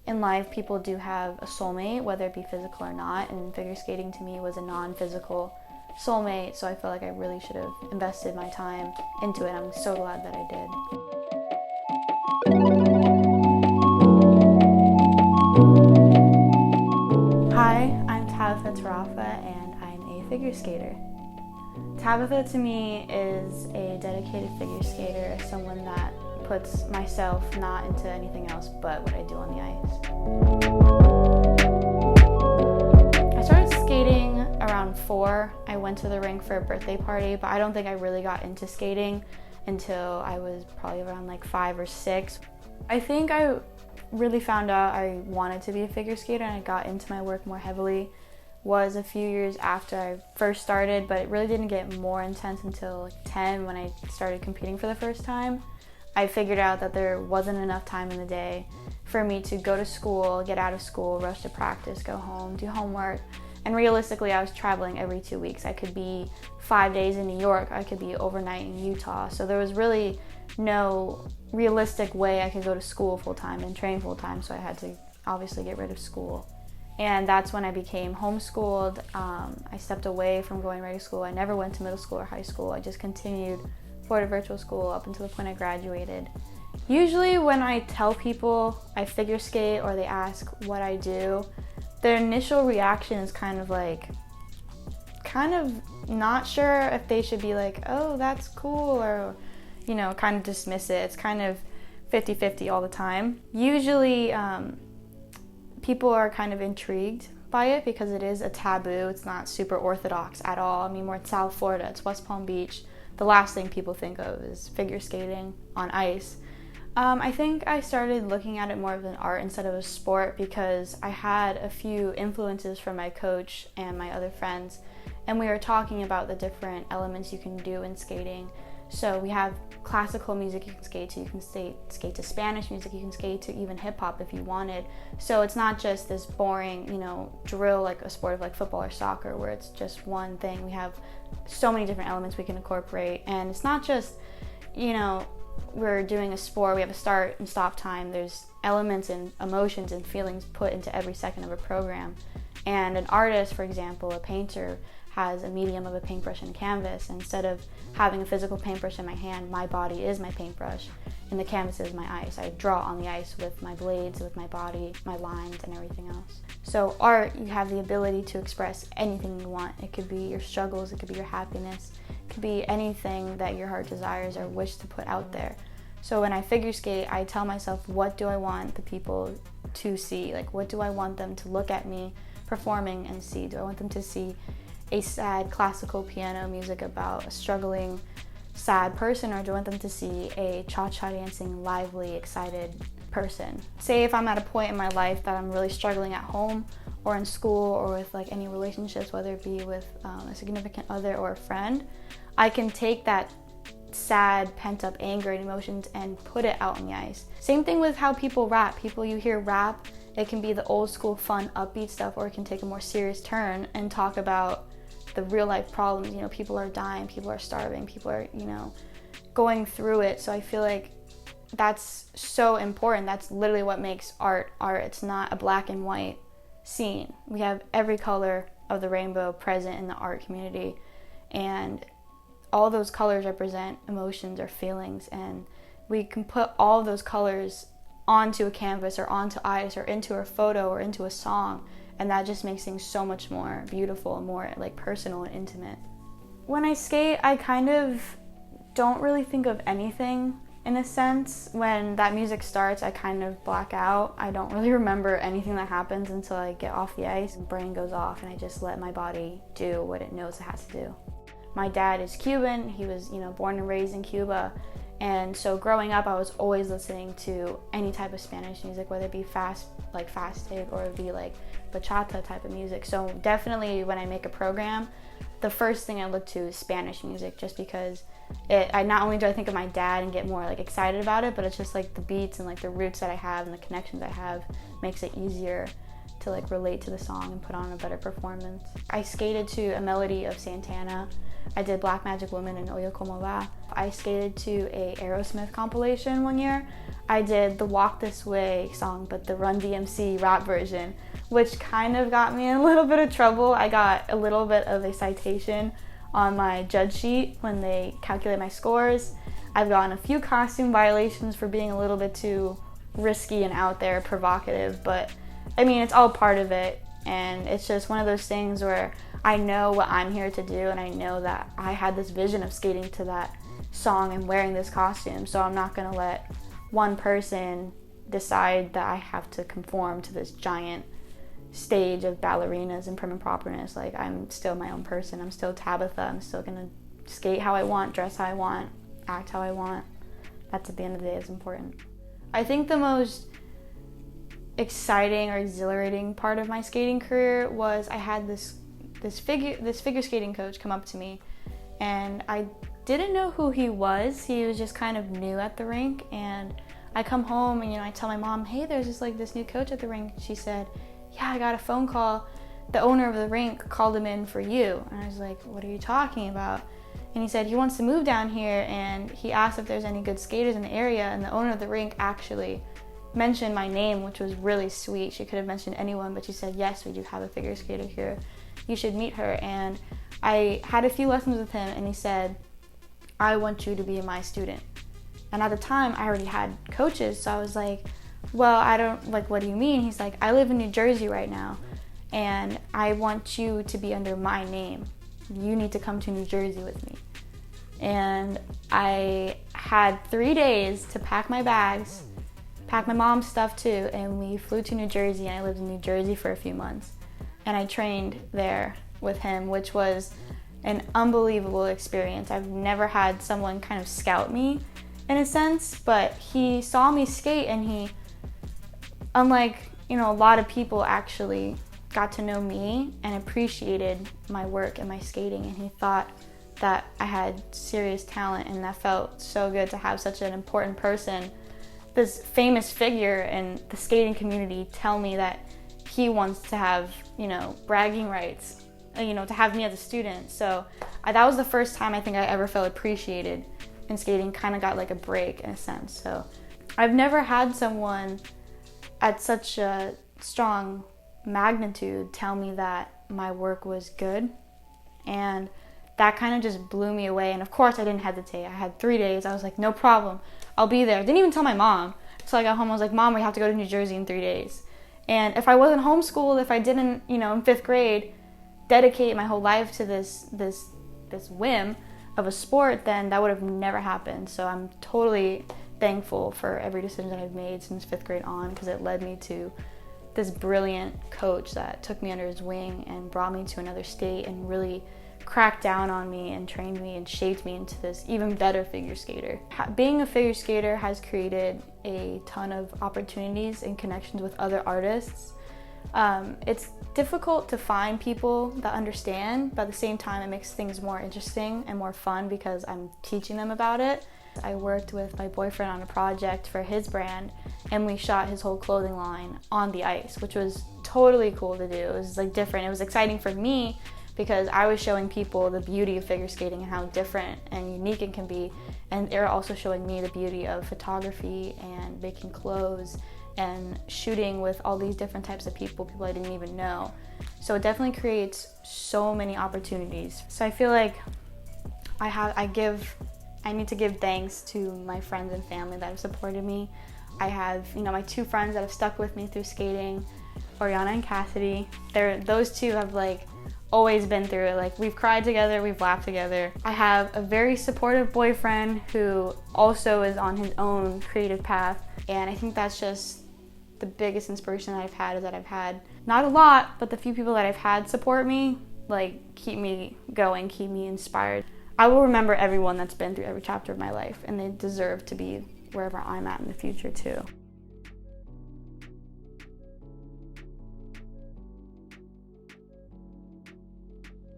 in life people do have a soulmate, whether it be physical or not, and figure skating to me was a non-physical soulmate, so I feel like I really should have invested my time into it. I'm so glad that I did. Hi, I'm Tabatha Tarafa and I'm a figure skater. Tabatha to me is a dedicated figure skater, someone that puts myself not into anything else but what I do on the ice. I started skating around 4. I went to the rink for a birthday party, but I don't think I really got into skating until I was probably around like 5 or 6. I think I really found out I wanted to be a figure skater and I got into my work more heavily was a few years after I first started, but it really didn't get more intense until like 10 when I started competing for the first time. I figured out that there wasn't enough time in the day for me to go to school, get out of school, rush to practice, go home, do homework. And realistically, I was traveling every 2 weeks. I could be 5 days in New York, I could be overnight in Utah. So there was really no realistic way I could go to school full-time and train full-time, so I had to obviously get rid of school. And that's when I became homeschooled. I stepped away from going right to school. I never went to middle school or high school. I just continued for virtual school up until the point I graduated. Usually when I tell people I figure skate or they ask what I do, their initial reaction is kind of not sure if they should be like, oh, that's cool, or, you know, kind of dismiss it. It's kind of 50-50 all the time. Usually people are kind of intrigued by it because it is a taboo. It's not super orthodox at all. I mean, we're in South Florida, it's West Palm Beach. The last thing people think of is figure skating on ice. I think I started looking at it more of an art instead of a sport because I had a few influences from my coach and my other friends, and we were talking about the different elements you can do in skating. So we have classical music you can skate to, you can skate to Spanish music, you can skate to even hip hop if you wanted. So it's not just this boring, drill like a sport of like football or soccer where it's just one thing. We have so many different elements we can incorporate, and it's not just, we're doing a sport, we have a start and stop time. There's elements and emotions and feelings put into every second of a program. And an artist, for example, a painter, has a medium of a paintbrush and canvas. Instead of having a physical paintbrush in my hand, my body is my paintbrush and the canvas is my ice. I draw on the ice with my blades, with my body, my lines, and everything else. So art, you have the ability to express anything you want. It could be your struggles, it could be your happiness, it could be anything that your heart desires or wish to put out there. So when I figure skate, I tell myself, what do I want the people to see? Like, what do I want them to look at me performing and see? Do I want them to see a sad classical piano music about a struggling, sad person, or do I want them to see a cha-cha dancing, lively, excited person? Say if I'm at a point in my life that I'm really struggling at home or in school or with like any relationships, whether it be with a significant other or a friend, I can take that sad, pent-up anger and emotions and put it out on the ice. Same thing with how people rap. You hear rap, it can be the old school, fun, upbeat stuff, or it can take a more serious turn and talk about the real life problems. People are dying, people are starving, people are, going through it. So I feel like that's so important. That's literally what makes art art. It's not a black and white scene. We have every color of the rainbow present in the art community, and all those colors represent emotions or feelings, and we can put all of those colors onto a canvas or onto ice or into a photo or into a song, and that just makes things so much more beautiful and more like personal and intimate. When I skate, I kind of don't really think of anything in a sense. When that music starts, I kind of black out. I don't really remember anything that happens until I get off the ice. My brain goes off and I just let my body do what it knows it has to do. My dad is Cuban. He was, born and raised in Cuba. And so growing up, I was always listening to any type of Spanish music, whether it be fast hit, or it be like bachata type of music. So definitely when I make a program, the first thing I look to is Spanish music, just because I not only do I think of my dad and get more like excited about it, but it's just like the beats and like the roots that I have and the connections I have makes it easier to like relate to the song and put on a better performance. I skated to a melody of Santana I did Black Magic Woman and Oyo Como Va. I skated to a Aerosmith compilation one year. I did the Walk This Way song, but the Run DMC rap version, which kind of got me in a little bit of trouble. I got a little bit of a citation on my judge sheet when they calculate my scores. I've gotten a few costume violations for being a little bit too risky and out there, provocative, but I mean, it's all part of it, and it's just one of those things where I know what I'm here to do, and I know that I had this vision of skating to that song and wearing this costume, so I'm not gonna let one person decide that I have to conform to this giant stage of ballerinas and prim and properness. Like, I'm still my own person. I'm still Tabatha. I'm still gonna skate how I want, dress how I want, act how I want. That's, at the end of the day, is important. I think the most exciting or exhilarating part of my skating career was I had this figure skating coach come up to me, and I didn't know who he was. He was just kind of new at the rink, and I come home and I tell my mom, hey, there's this new coach at the rink. She said, yeah, I got a phone call. The owner of the rink called him in for you. And I was like, what are you talking about? And he said he wants to move down here, and he asked if there's any good skaters in the area, and the owner of the rink actually mentioned my name, which was really sweet. She could have mentioned anyone, but she said, yes, we do have a figure skater here. You should meet her. And I had a few lessons with him, and he said, I want you to be my student. And at the time, I already had coaches, so I was like, well, I don't, like, what do you mean? He's like, I live in New Jersey right now, and I want you to be under my name. You need to come to New Jersey with me. And I had 3 days to pack my bags, pack my mom's stuff too, and we flew to New Jersey, and I lived in New Jersey for a few months. And I trained there with him, which was an unbelievable experience. I've never had someone kind of scout me in a sense, but he saw me skate, and he, unlike, a lot of people, actually got to know me and appreciated my work and my skating, and he thought that I had serious talent, and that felt so good to have such an important person, this famous figure in the skating community, tell me that he wants to have, bragging rights, to have me as a student. So that was the first time I think I ever felt appreciated in skating, kind of got like a break in a sense. So I've never had someone at such a strong magnitude tell me that my work was good, and that kind of just blew me away. And of course I didn't hesitate. I had 3 days. I was like, no problem, I'll be there. Didn't even tell my mom. So I got home, I was like, Mom, we have to go to New Jersey in 3 days. And if I wasn't homeschooled, if I didn't, in 5th grade, dedicate my whole life to this whim of a sport, then that would have never happened. So I'm totally thankful for every decision that I've made since 5th grade on, because it led me to this brilliant coach that took me under his wing and brought me to another state and really cracked down on me and trained me and shaped me into this even better figure skater. Being a figure skater has created a ton of opportunities and connections with other artists. It's difficult to find people that understand, but at the same time it makes things more interesting and more fun because I'm teaching them about it. I worked with my boyfriend on a project for his brand, and we shot his whole clothing line on the ice, which was totally cool to do. It was like different. It was exciting for me because I was showing people the beauty of figure skating and how different and unique it can be, and they're also showing me the beauty of photography and making clothes and shooting with all these different types of people I didn't even know. So it definitely creates so many opportunities. So I feel like I need to give thanks to my friends and family that have supported me. I have, my 2 friends that have stuck with me through skating, Oriana and Cassidy. Those two have always been through it. We've cried together, we've laughed together. I have a very supportive boyfriend who also is on his own creative path, and I think that's just the biggest inspiration that I've had, is that I've had, not a lot, but the few people that I've had support me, keep me going, keep me inspired. I will remember everyone that's been through every chapter of my life, and they deserve to be wherever I'm at in the future too.